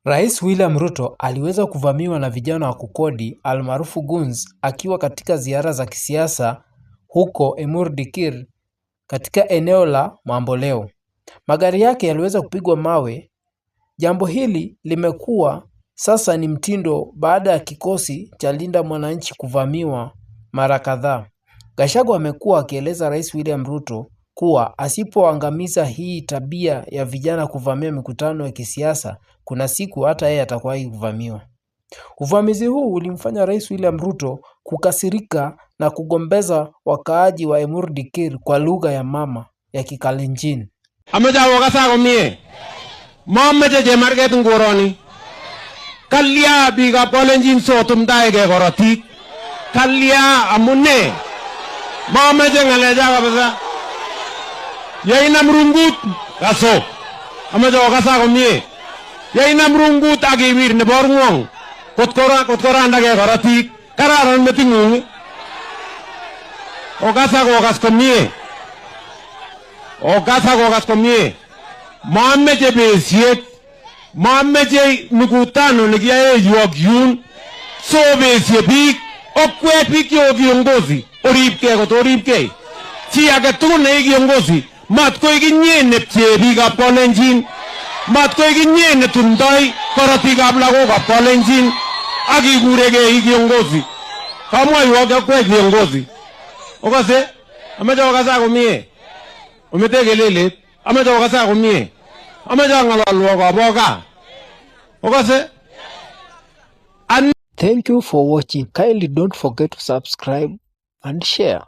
Rais William Ruto aliweza kuvamiwa na vijana wa kukodi almaarufu goons akiwa katika ziara za kisiasa huko Emur Dikir katika eneo la Mamboleo. Magari yake yaliweza kupigwa mawe. Jambo hili limekuwa sasa ni mtindo baada ya kikosi cha Linda Mwananchi kuvamiwa mara kadhaa. Gachagua amekuwa akieleza Rais William Ruto kuwa asipoangamiza hii tabia ya vijana kuvamia mikutano ya kisiasa, kuna siku hata yeye atakuwa kuvamiwa. Uvamizi huu ulimfanya Rais William Ruto kukasirika na kugombeza wakaaji wa Emur Dikir kwa lugha ya mama ya Kikalenjin. Amaja wakasa komie. Mameje jemarget ngoroni. Kalya biga Kalenjin sotum daege korotik. Kalya amune. Mameje ngaleja kabisa. Yaina mrungut kaso. Amaja wakasa komie. Yaina mrungut agibir ne borngong. Kotkora ndage korotik. Kararan metingung. Okas komie. Okas komie. Mameje besiet. Mameje mikutano nikiaye yuakyun. So besie bik. Okwet bik yo kiongozi. Oripke kotoripke. Si age tugul ne kiongozi. Mat ko ikinye nepche bikab Kalenjin. Mat ko ikinye netundoi korotikab lagokab Kalenjin. Akikurege kiongozi. Kamwa yuake okwet kiongozi. Okase? Amaja okasa komie. Umete kelele. Amaja okasa komie. Amaja ngalalwa kwa boka. Okase? Thank you for watching. Kindly don't forget to subscribe and share.